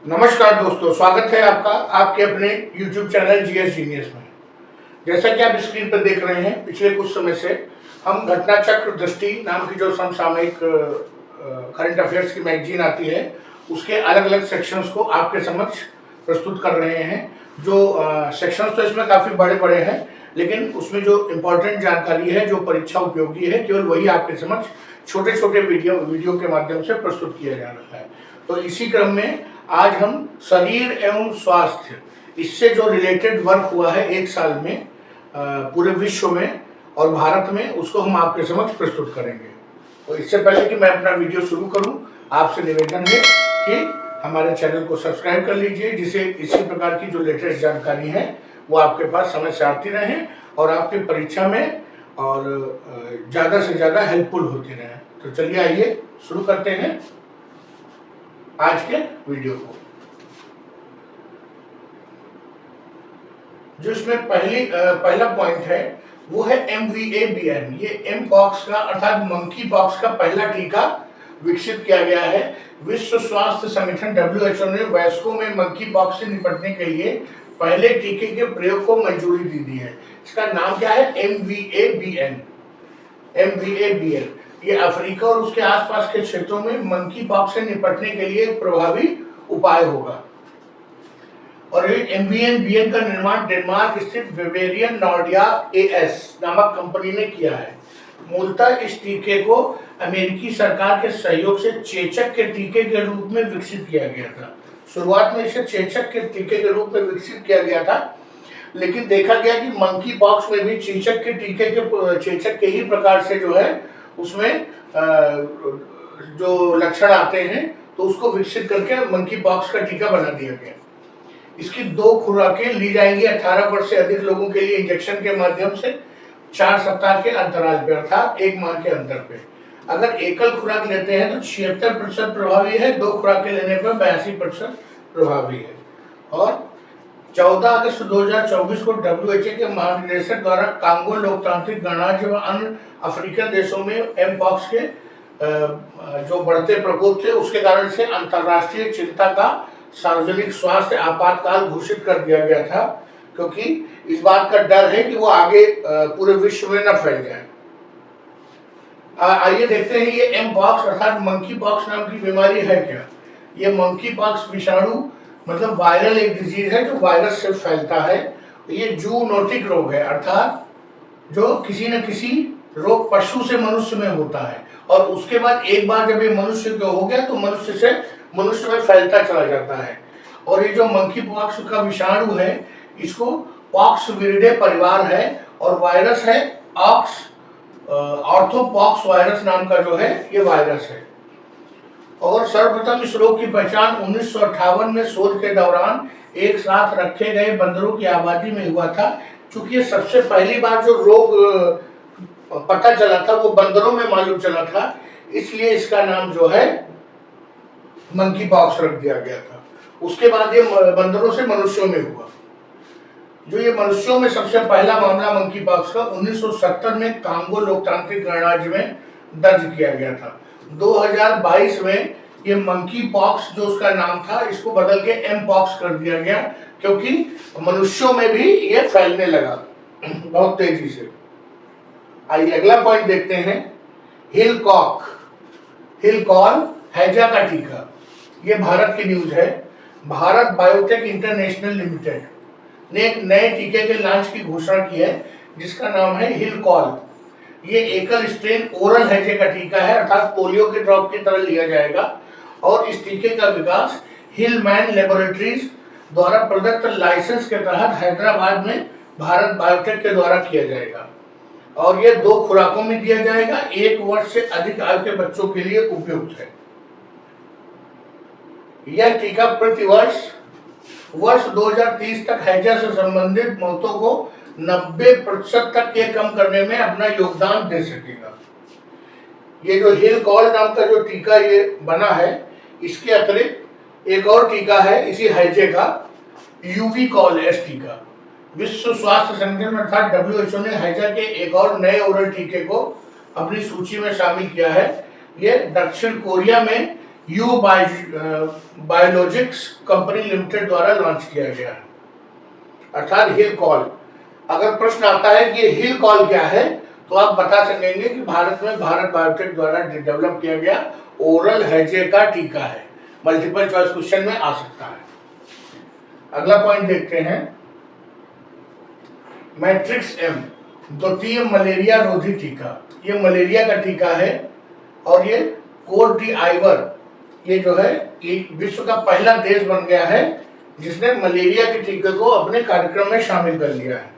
नमस्कार दोस्तों, स्वागत है आपका आपके अपने YouTube चैनल जीएस जीनियस में। जैसा कि आप स्क्रीन पर देख रहे हैं, पिछले कुछ समय से हम घटना चक्र दृष्टि नाम की जो समसामयिक करंट अफेयर्स की मैगजीन आती है, उसके अलग अलग सेक्शंस को आपके समक्ष प्रस्तुत कर रहे हैं। जो सेक्शंस तो इसमें काफ़ी बड़े बड़े हैं, लेकिन उसमें जो इम्पोर्टेंट जानकारी है, जो परीक्षा उपयोगी है, केवल वही आपके समक्ष छोटे छोटे वीडियो के माध्यम से प्रस्तुत किया जा रहा है। तो इसी क्रम में आज हम शरीर एवं स्वास्थ्य, इससे जो रिलेटेड वर्क हुआ है एक साल में पूरे विश्व में और भारत में, उसको हम आपके समक्ष प्रस्तुत करेंगे। तो इससे पहले कि मैं अपना वीडियो शुरू करूं, आपसे निवेदन है कि हमारे चैनल को सब्सक्राइब कर लीजिए, जिससे इसी प्रकार की जो लेटेस्ट जानकारी है वो आपके पास समय से आती रहे और आपकी परीक्षा में और ज़्यादा से ज़्यादा हेल्पफुल होती रहे। तो चलिए आइए शुरू करते हैं आज के वीडियो को। जो इसमें पहला पॉइंट है वो है MVABN। ये एम पॉक्स का अर्थात मंकी पॉक्स का पहला टीका विकसित किया गया है। विश्व स्वास्थ्य संगठन WHO ने वयस्कों में मंकी पॉक्स से निपटने के लिए पहले टीके के प्रयोग को मंजूरी दी है। इसका नाम क्या है? MVABN। ये अफ्रीका और उसके आसपास के क्षेत्रों में मंकी पॉक्स से निपटने के लिए एक प्रभावी उपाय होगा। और ये MVABN का निर्माण डेनमार्क स्थित बेवेरियन नॉर्डिया AS नामक कंपनी ने किया है। मूलतः इस टीके को अमेरिकी सरकार के सहयोग से चेचक के टीके के रूप में विकसित किया गया था। शुरुआत में इसे चेचक के टीके के रूप में विकसित किया गया था, लेकिन देखा गया कि मंकी पॉक्स में भी चेचक के ही प्रकार से जो है उसमें जो लक्षण आते हैं, तो उसको विकसित करके मंकी पॉक्स का टीका बना दिया गया। इसकी 2 खुराकें ली जाएंगी 18 वर्ष से अधिक लोगों के लिए इंजेक्शन के माध्यम से 4 सप्ताह के अंतराल पे, अर्थात 1 माह के अंतर पे। अगर एकल खुराक लेते हैं तो 76% प्रभावी है, 2 खुराकें लेने पर 82% प्रभावी है। और 14 अगस्त 2024 को WHO के महानिदेशक द्वारा कांगो लोकतांत्रिक गणराज्य व अन्य अफ्रीकन देशों में एम पॉक्स के जो बढ़ते प्रकोप थे, उसके कारण से अंतर्राष्ट्रीय चिंता का सार्वजनिक स्वास्थ्य आपातकाल घोषित कर दिया गया था, क्योंकि इस बात का डर है कि वो आगे पूरे विश्व में न फैल जाए। आइए देखते हैं ये एम पॉक्स अर्थात मंकी पॉक्स नाम की बीमारी है क्या। ये मंकी पॉक्स विषाणु मतलब वायरल एक डिजीज है जो वायरस से फैलता है। ये जूनोटिक रोग है, अर्थात जो किसी न किसी रोग पशु से मनुष्य में होता है और उसके बाद एक बार जब ये मनुष्य को हो गया तो मनुष्य से मनुष्य में फैलता चला जाता है। और ये जो मंकी पॉक्स का विषाणु है, इसको पॉक्स विरिडे परिवार है और वायरस है ऑर्थोपॉक्स वायरस नाम का जो है ये वायरस है। और सर्वप्रथम इस रोग की पहचान 1958 में शोध के दौरान एक साथ रखे गए बंदरों की आबादी में हुआ था। क्योंकि सबसे पहली बार जो रोग पता चला था वो बंदरों में मालूम चला था, इसलिए इसका नाम जो है मंकी पॉक्स रख दिया गया था। उसके बाद ये बंदरों से मनुष्यों में हुआ। जो ये मनुष्यों में सबसे पहला मामला मंकी पॉक्स का 1970 में कांगो लोकतांत्रिक गणराज्य में दर्ज किया गया था। 2022 में ये मंकी पॉक्स जो उसका नाम था, इसको बदल के एम पॉक्स कर दिया गया, क्योंकि मनुष्यों में भी ये फैलने लगा बहुत तेजी से। आइए अगला पॉइंट देखते हैं, हिलकॉल हैजा का टीका। ये भारत की न्यूज है। भारत बायोटेक इंटरनेशनल लिमिटेड ने एक नए टीके के लॉन्च की घोषणा की है, जिसका नाम है हिलकॉल। ये एकल स्ट्रेन ओरल हैजे का टीका है, अर्थात पोलियो के ड्रॉप की तरह लिया जाएगा। और इस टीके का विकास हिलमैन लेबोरेटरीज द्वारा प्रदत्त लाइसेंस के तहत हैदराबाद में भारत बायोटेक के द्वारा किया जाएगा। और ये 2 खुराकों में दिया जाएगा, 1 वर्ष से अधिक आयु के बच्चों के लिए उपयुक्त है। यह टीका प्रति वर्ष 2030 तक हैजा से संबंधित मौतों को 90% तक के कम करने में अपना योगदान दे सकेगा। ये जो हिलकॉल नाम का जो टीका ये बना है, इसके अतिरिक्त एक और टीका है इसी हैजे का, यूवीकॉल एस टीका। विश्व स्वास्थ्य संगठन अर्थात WHO ने हैजा के एक और नए ओरल टीके को अपनी सूची में शामिल किया है। ये दक्षिण कोरिया में यू बायोलॉजिक्स कंपनी लिमिटेड द्वारा लॉन्च किया गया है, अर्थात हिल कॉल। अगर प्रश्न आता है कि ये हिल कॉल क्या है, तो आप बता सकेंगे कि भारत में भारत बायोटेक द्वारा डेवलप किया गया ओरल हैजे का टीका है। मल्टीपल चॉइस क्वेश्चन में आ सकता है। अगला पॉइंट देखते हैं, मैट्रिक्स एम द्वितीय मलेरिया रोधी टीका। ये मलेरिया का टीका है और ये कोट डी आइवर, ये जो है ये विश्व का पहला देश बन गया है जिसने मलेरिया के टीके को अपने कार्यक्रम में शामिल कर लिया है।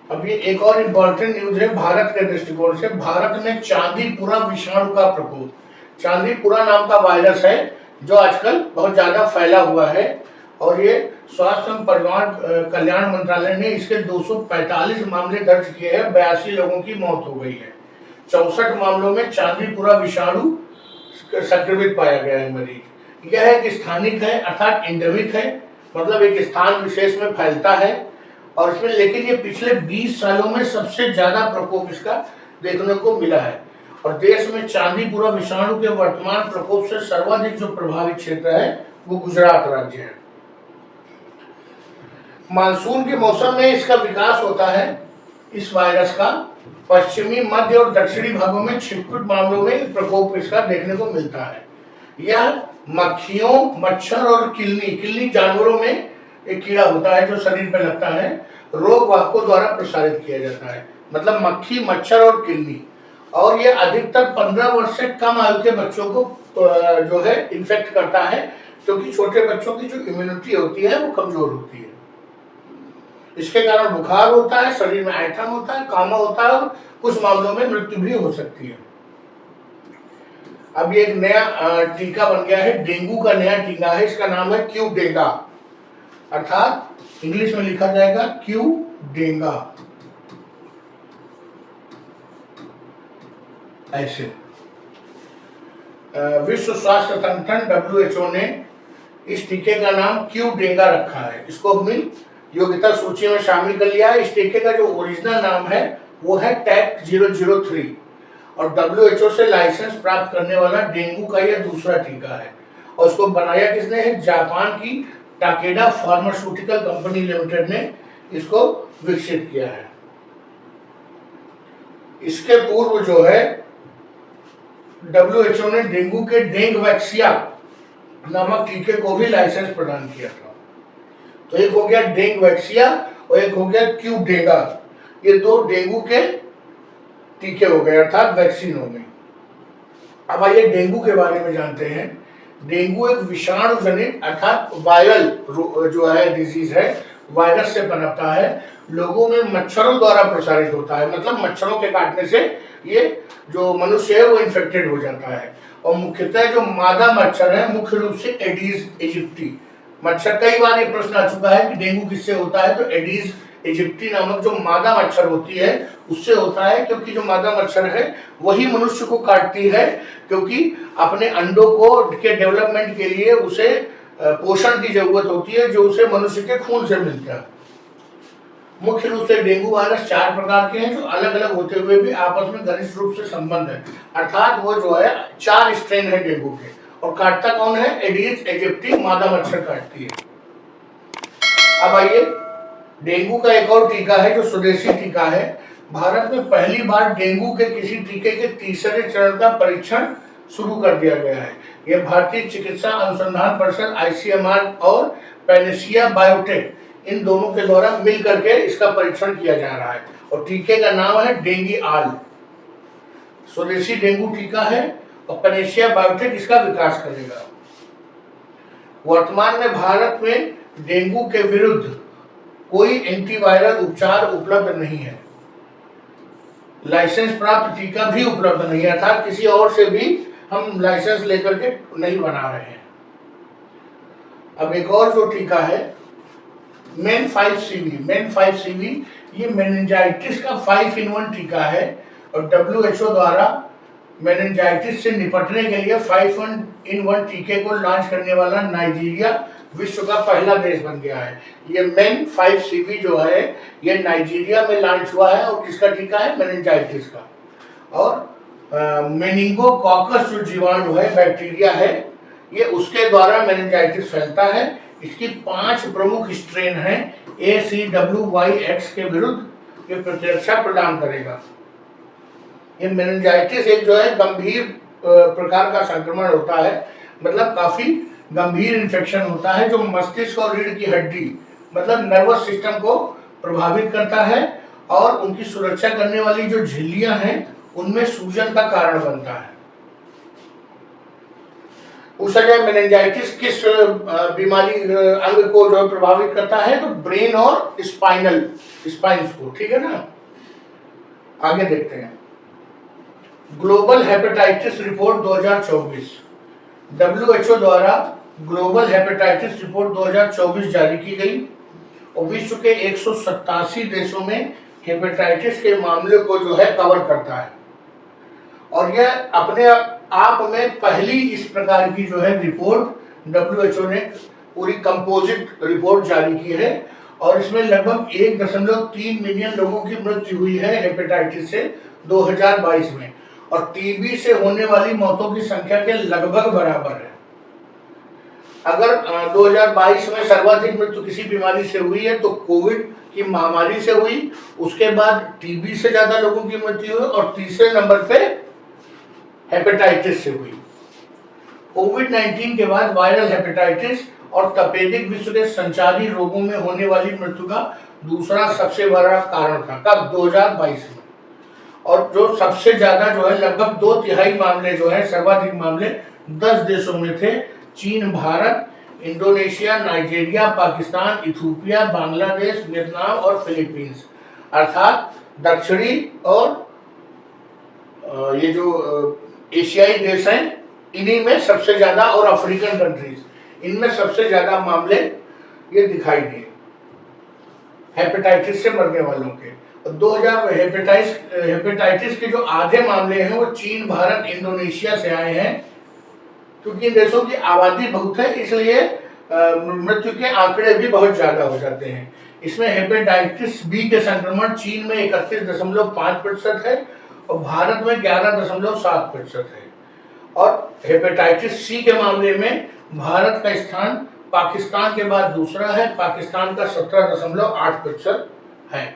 अब ये एक और इम्पोर्टेंट न्यूज है भारत के दृष्टिकोण से। भारत में चांदीपुरा विषाणु का प्रकोप, चांदीपुरा नाम का वायरस है जो आजकल बहुत ज्यादा फैला हुआ है और ये स्वास्थ्य एवं परिवार कल्याण मंत्रालय ने इसके 245 मामले दर्ज किए हैं, 82 लोगों की मौत हो गई है। 64 मामलों में चांदीपुरा विषाणु संक्रमित पाया गया है मरीज। यह एक स्थानिक है अर्थात एंडेमिक है, मतलब एक स्थान विशेष में फैलता है और इसमें, लेकिन ये पिछले 20 सालों में सबसे ज्यादा प्रकोप इसका देखने को मिला है। और देश में चांदीपुरा विषाणु के वर्तमान प्रकोप से सर्वाधिक जो प्रभावित क्षेत्र है वो गुजरात राज्य है। मानसून के मौसम में इसका विकास होता है। इस वायरस का पश्चिमी, मध्य और दक्षिणी भागों में छिटपुट मामलों में प्रकोप इसका देखने को मिलता है। यह मक्खियों, मच्छर और किल्ली जानवरों में एक कीड़ा होता है जो शरीर पर लगता है, रोग वाहकों द्वारा प्रसारित किया जाता है, मतलब मक्खी, मच्छर और किल्ली। और ये अधिकतर 15 वर्ष से कम आयु के बच्चों को जो है इन्फेक्ट करता है, क्योंकि छोटे बच्चों की जो इम्यूनिटी होती है वो कमजोर होती है। इसके कारण बुखार होता है, शरीर में ऐंठन होता है, कामा होता है और कुछ मामलों में मृत्यु भी हो सकती है। अब ये एक नया टीका बन गया है, डेंगू का नया टीका है, इसका नाम है क्यू डेंगा, अर्थात इंग्लिश में लिखा जाएगा क्यू डेंगा ऐसे। विश्व स्वास्थ्य संगठन WHO ने इस टीके का नाम क्यू डेंगा रखा है, इसको अपनी योग्यता सूची में शामिल कर लिया है। इस टीके का जो ओरिजिनल नाम है वो है टैक 003 और WHO से लाइसेंस प्राप्त करने वाला डेंगू का यह दूसरा टीका है। और उसको बनाया किसने है? जापान की टाकेडा फार्मास्यूटिकल कंपनी लिमिटेड ने इसको विकसित किया है। इसके पूर्व जो है WHO ने डेंगू के डेंगवैक्सिया नामक टीके को भी लाइसेंस प्रदान किया था। तो एक हो गया डेंगवैक्सिया और एक हो गया क्यू डेंगा, ये दो डेंगू के टीके हो गए अर्थात वैक्सीन हो गई। अब आइए डेंगू के बारे में जानते हैं। डेंगू एक विषाणु जनित अर्थात वायरल जो है डिजीज है, वायरस से पनपता है, लोगों में मच्छरों द्वारा प्रसारित होता है, मतलब मच्छरों के काटने से ये जो मनुष्य है वो इन्फेक्टेड हो जाता है। और मुख्यतः जो मादा मच्छर है, मुख्य रूप से एडीज इजिप्टी मच्छर, कई बार ये प्रश्न आ चुका है कि डेंगू किससे होता है, तो एडीज इजिप्टी नामक जो मादा मच्छर होती है उससे होता है, क्योंकि जो मादा मच्छर है वही मनुष्य को काटती है, क्योंकि अपने अंडों को के डेवलपमेंट के लिए उसे पोषण की जरूरत होती है जो उसे मनुष्य के खून से मिलता है। मुख्य रूप से डेंगू वायरस 4 प्रकार के हैं जो अलग अलग होते हुए भी आपस में घनिष्ठ रूप से संबंध है, अर्थात वो जो है 4 स्ट्रेन है डेंगू के। और काटता कौन है? एडीज इजिप्टी मादा मच्छर काटती है। अब आइए डेंगू का एक और टीका है जो स्वदेशी टीका है। भारत में पहली बार डेंगू के किसी टीके के तीसरे चरण का परीक्षण शुरू कर दिया गया है। यह भारतीय चिकित्सा अनुसंधान परिषद ICMR और पैनेसिया बायोटेक इन दोनों के द्वारा मिल करके इसका परीक्षण किया जा रहा है और टीके का नाम है डेंगी आल। स्वदेशी डेंगू टीका है और पैनेसिया बायोटेक इसका विकास करेगा। वर्तमान में भारत में डेंगू के विरुद्ध कोई एंटीवायरल उपचार उपलब्ध नहीं है, लाइसेंस प्राप्त टीका भी उपलब्ध नहीं है, अर्थात किसी और से भी हम लाइसेंस लेकर के नहीं बना रहे हैं। अब एक और जो टीका है मेन 5CV, ये मेनिंजाइटिस का 5-in-1 टीका है और WHO द्वारा मेनिंजाइटिस से निपटने के लिए 5-in-1 टीके को लॉन्च करने वाला नाइजीरिया विश्व का पहला देश बन गया है। ये मेन 5CV जो है ये नाइजीरिया में लॉन्च हुआ है और किसका टीका है? मेनिंजाइटिस का। और मेनिंगोकॉकस जो जीवाणु है, बैक्टीरिया है, ये उसके द्वारा मेनिंजाइटिस फैलता है। इसकी 5 प्रमुख स्ट्रेन हैं। ACWY-X के विरुद्ध ये प्रतिरक्षा प्रदान करेगा। ये मेनिंजाइटिस एक जो है गंभीर प्रकार का संक्रमण होता है, मतलब काफी गंभीर इन्फेक्शन होता है जो मस्तिष्क और रीढ़ की हड्डी मतलब नर्वस सिस्टम को प्रभावित करता है और उनकी सुरक्षा करने वाली जो झिल्लियां हैं उनमें सूजन का कारण बनता है। पूछा जाए मेनिंजाइटिस किस बीमारी अंग को जो प्रभावित करता है, तो ब्रेन और स्पाइन्स को, ठीक है ना। आगे देखते हैं ग्लोबल हेपेटाइटिस रिपोर्ट 2024। WHO द्वारा ग्लोबल हेपेटाइटिस रिपोर्ट 2024 जारी की गई और विश्व के 187 देशों में हेपेटाइटिस के मामले को जो है कवर करता है। और यह अपने आप में पहली इस प्रकार की जो है रिपोर्ट WHO ने पूरी कंपोजिट रिपोर्ट जारी की है और इसमें लगभग 1.3 मिलियन लोगों की मृत्यु हुई है हेपेटाइटिस से 2022 में और टीबी से होने वाली मौतों की संख्या के लगभग बराबर है। अगर 2022 में सर्वाधिक मृत्यु किसी बीमारी से हुई है तो कोविड की महामारी से हुई, उसके बाद टीबी से ज्यादा लोगों की मृत्यु हुई और तीसरे नंबर पे हेपेटाइटिस से हुई। कोविड-19 के बाद वायरल हेपेटाइटिस और तपेदिक विश्व के संचारी रोगों में होने वाली मृत्यु का दूसरा सबसे बड़ा कारण था। कब? 2022 में। और जो सबसे ज्यादा जो है लगभग 2/3 मामले जो है सर्वाधिक मामले 10 देशों में थे। चीन, Bharat, Indonesia, Nigeria, Pakistan, Ethiopia, Bangladesh, Vietnam और फिलीपींस, अर्थात दक्षिणी और ये जो एशियाई देश हैं इन्हीं में सबसे ज्यादा, और अफ्रीकन कंट्रीज, इनमें सबसे ज्यादा मामले ये दिखाई दिए हेपेटाइटिस से मरने वालों के। 2000 हेपेटाइटिस के जो आधे मामले हैं वो चीन, भारत, इंडोनेशिया से आए हैं। क्योंकि इन देशों की आबादी बहुत है इसलिए मृत्यु के आंकड़े भी बहुत ज्यादा हो जाते हैं। इसमें हेपेटाइटिस बी के संक्रमण चीन में 31.5% है और भारत में 11.7% है। और हेपेटाइटिस सी के मामले में भारत का स्थान पाकिस्तान के बाद दूसरा है, पाकिस्तान का 17.8% है।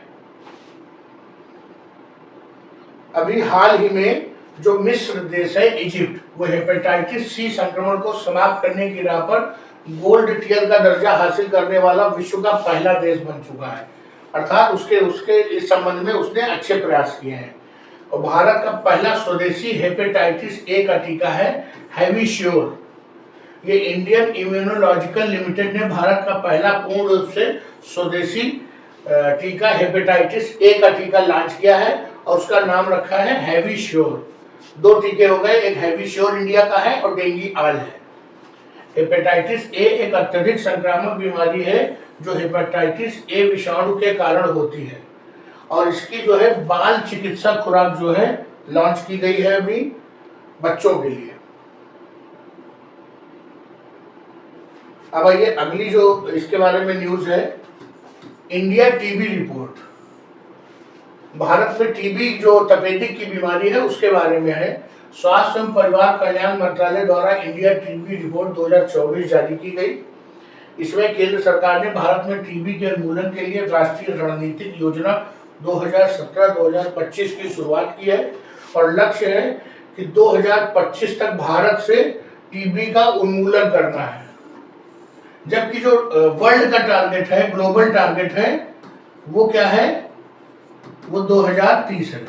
अभी हाल ही में जो मिस्र देश है, इजिप्ट, वो हेपेटाइटिस सी संक्रमण को समाप्त करने की राह पर गोल्ड टियर का दर्जा हासिल करने वाला विश्व का पहला देश बन चुका है। अर्थात उसके इस संबंध में उसने अच्छे प्रयास किए हैं। और भारत का पहला स्वदेशी हेपेटाइटिस ए का टीका है हैवीश्योर। ये इंडियन इम्यूनोलॉजिकल लिमिटेड ने भारत का पहला पूर्ण रूप से स्वदेशी टीका हेपेटाइटिस ए का टीका लॉन्च किया है और उसका नाम रखा है हैवीश्योर। 2 टीके हो गए, एक हैवीश्योर इंडिया का है और डेंगी आल है। हेपेटाइटिस ए एक अत्यधिक संक्रामक बीमारी है जो हेपेटाइटिस ए विषाणु के कारण होती है और इसकी जो है बाल चिकित्सा खुराक जो है लॉन्च की गई है अभी बच्चों के लिए। अब ये अगली जो इसके बारे में न्यूज है, इंडिया टीबी रिपोर्ट। भारत में टीबी जो तपेदिक की बीमारी है उसके बारे में है। स्वास्थ्य एवं परिवार कल्याण मंत्रालय द्वारा इंडिया टीबी रिपोर्ट 2024 जारी की गई। इसमें केंद्र सरकार ने भारत में टीबी के उन्मूलन के लिए राष्ट्रीय रणनीतिक योजना 2017-2025 की शुरुआत की है और लक्ष्य है कि 2025 तक भारत से टीबी का उन्मूलन करना है। जबकि जो वर्ल्ड का टारगेट है, ग्लोबल टारगेट है, वो क्या है? वो 2030 है।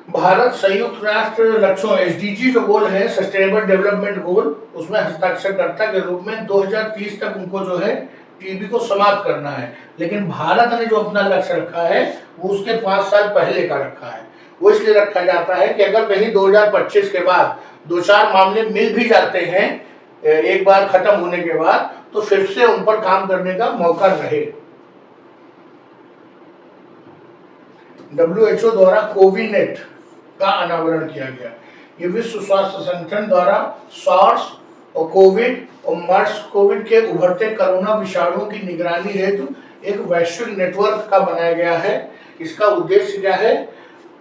भारत संयुक्त राष्ट्र लक्ष्यों SDG जो गोल है, सस्टेनेबल डेवलपमेंट गोल, उसमें हस्ताक्षरकर्ता के रूप में 2030 तक उनको जो है टीबी को समाप्त करना है। लेकिन भारत ने जो अपना लक्ष्य रखा है वो उसके 5 साल पहले का रखा है। वो इसलिए रखा जाता है कि अगर कहीं 2025 के बाद 2-4 मामले मिल भी जाते हैं एक बार खत्म होने के बाद, तो फिर से उन पर काम करने का मौका रहे। WHO द्वारा कोविनेट का अनावरण किया गया। ये विश्व स्वास्थ्य संगठन द्वारा सार्स और कोविड और मर्स कोविड के उभरते कोरोना विषाणुओं की निगरानी हेतु एक वैश्विक नेटवर्क का बनाया गया है। इसका उद्देश्य क्या है?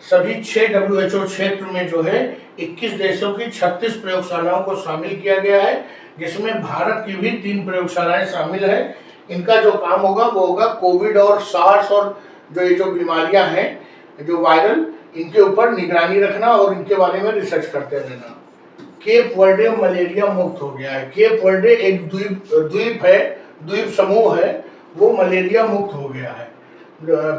सभी 6 WHO क्षेत्र में जो है 21 देशों की 36 प्रयोगशालाओं को शामिल किया गया है, जिसमें भारत की भी 3 प्रयोगशालाएं शामिल है। इनका जो काम होगा वो होगा कोविड और सार्स और जो ये जो बीमारियां हैं जो वायरल, इनके ऊपर निगरानी रखना और इनके बारे में रिसर्च करते रहना। केप वर्डे मलेरिया मुक्त हो गया है। केप वर्डे एक द्वीप है, द्वीप समूह है, वो मलेरिया मुक्त हो गया है।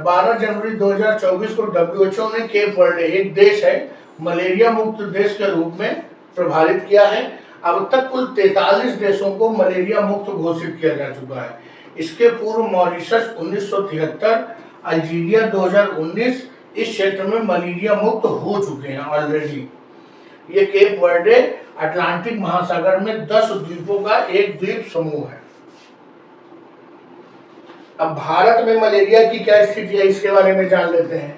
12 जनवरी 2024 को WHO ने केप वर्डे, एक देश है, मलेरिया मुक्त देश के रूप में प्रभावित किया है। अब तक कुल 43 देशों को मलेरिया मुक्त घोषित किया जा चुका है। इसके पूर्व मॉरिशस 1973, अल्जीरिया 2019 इस क्षेत्र में मलेरिया मुक्त हो चुके हैं ऑलरेडी। ये केप वर्डे अटलांटिक महासागर में 10 द्वीपों का एक द्वीप समूह है। अब भारत में मलेरिया की क्या स्थिति है इसके बारे में जान लेते हैं।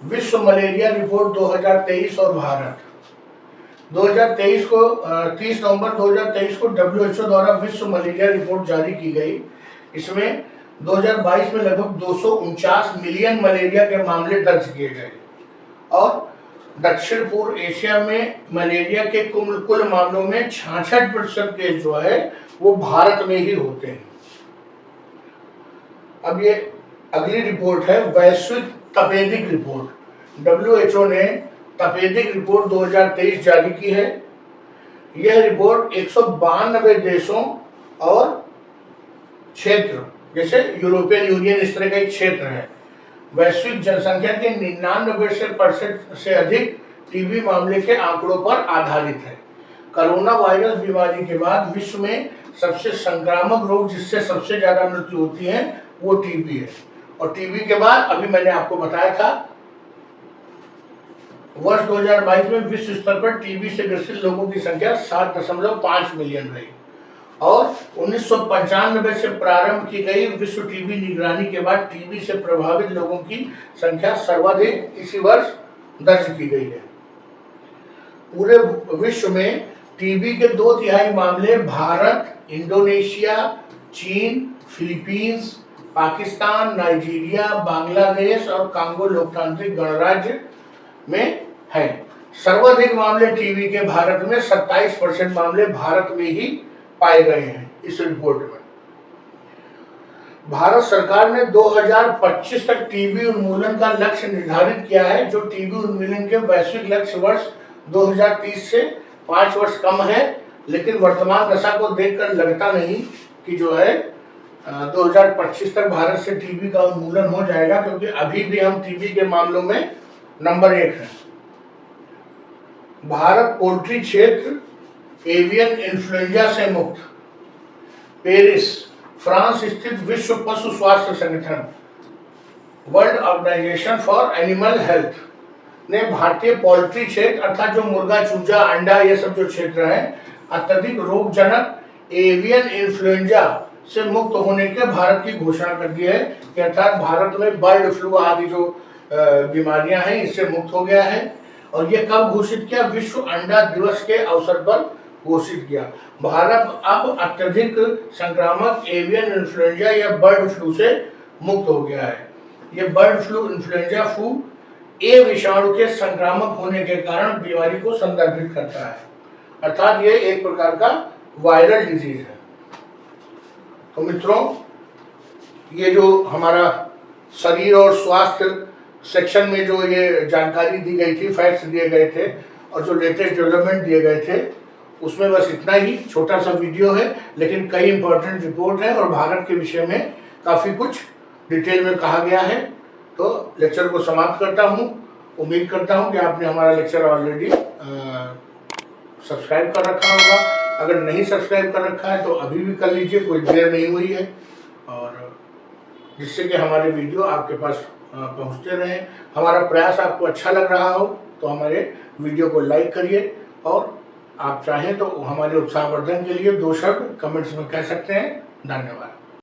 विश्व मलेरिया रिपोर्ट 2023 और भारत 2023 को 30 नवंबर 2023 को WHO द्वारा विश्व मलेरिया रिपोर्ट जारी की गई। इसमें 2022 में लगभग 249 मिलियन मलेरिया के मामले दर्ज किए गए और दक्षिण पूर्व एशिया में मलेरिया के कुल मामलों में 66% केस जो है वो भारत में ही होते हैं। अब ये अगली रिपोर्ट है वैश्विक तपेदिक रिपोर्ट। WHO ने तपेदिक रिपोर्ट 2023 जारी की है। यह रिपोर्ट 192 देशों और क्षेत्र, जैसे यूरोपियन यूनियन इस तरह का एक क्षेत्र है, वैश्विक जनसंख्या के 99% से अधिक टीबी मामले के आंकड़ों पर आधारित है। कोरोना वायरस बीमारी के बाद विश्व में सबसे संक्रामक रोग जिससे सबसे ज्यादा मृत्यु होती है वो टीबी है। और टीबी के बाद अभी मैंने आपको बताया था वर्ष 2022 में विश्व स्तर पर टीबी से ग्रसित लोगों की संख्या 7.5 मिलियन रही और 1995 से प्रारंभ की गई विश्व टीबी निगरानी के बाद टीबी से प्रभावित लोगों की संख्या सर्वाधिक इसी वर्ष दर्ज की गई है। पूरे विश्व में टीबी के 2/3 मामले भारत, इंडोनेशिया, चीन, फिलीपींस, पाकिस्तान, नाइजीरिया, बांग्लादेश और कांगो लोकतांत्रिक गणराज्य में है। सर्वाधिक मामले टीबी के भारत में 27% मामले भारत में ही पाए गए हैं। इस रिपोर्ट में भारत सरकार ने 2025 तक टीबी उन्मूलन का लक्ष्य निर्धारित किया है, जो टीबी उन्मूलन के वैश्विक लक्ष्य वर्ष 2030 से 5 वर्ष कम है। लेकिन वर्तमान दशा को देखकर लगता नहीं कि जो है 2025 तक भारत से टीबी का उन्मूलन हो जाएगा, क्योंकि अभी भी हम टीबी के मामलों में नंबर 1 है। भारत पोल्ट्री क्षेत्र एवियन इन्फ्लुएंजा से मुक्त। पेरिस, फ्रांस स्थित विश्व पशु स्वास्थ्य संगठन world organisation for animal health ने भारतीय पोल्ट्री क्षेत्र अर्थात जो मुर्गा, चूजा, अंडा ये सब जो क्षेत्र है अत्यधिक रोगजनक एवियन इन्फ्लुएंजा से मुक्त होने के भारत की घोषणा कर दी है कि अर्थात भारत में बर्ड फ्लू आदि जो बीमारियां हैं इससे मुक्त हो गया है। और ये कब घोषित किया? विश्व अंडा दिवस के अवसर पर घोषित किया। भारत अब अत्यधिक संक्रामक एवियन इन्फ्लुएंजा या बर्ड फ्लू से मुक्त हो गया है। ये बर्ड फ्लू, इन्फ्लुएंजा फ्लू ए विषाणु के संक्रामक होने के कारण बीमारी को संदर्भित करता है, अर्थात ये एक प्रकार का वायरल डिजीज है। तो मित्रों, ये जो हमारा शरीर और स्वास्थ्य सेक्शन में जो ये जानकारी दी गई थी, फैक्ट्स दिए गए थे और जो लेटेस्ट डेवलपमेंट दिए गए थे, उसमें बस इतना ही छोटा सा वीडियो है, लेकिन कई इंपॉर्टेंट रिपोर्ट है और भारत के विषय में काफ़ी कुछ डिटेल में कहा गया है। तो लेक्चर को समाप्त करता हूँ। उम्मीद करता हूँ कि आपने हमारा लेक्चर ऑलरेडी सब्सक्राइब कर रखा होगा। अगर नहीं सब्सक्राइब कर रखा है तो अभी भी कर लीजिए, कोई देर नहीं हुई है, और जिससे कि हमारे वीडियो आपके पास पहुंचते रहें। हमारा प्रयास आपको अच्छा लग रहा हो तो हमारे वीडियो को लाइक करिए, और आप चाहें तो हमारे उत्साहवर्धन के लिए 2 शब्द कमेंट्स में कह सकते हैं। धन्यवाद।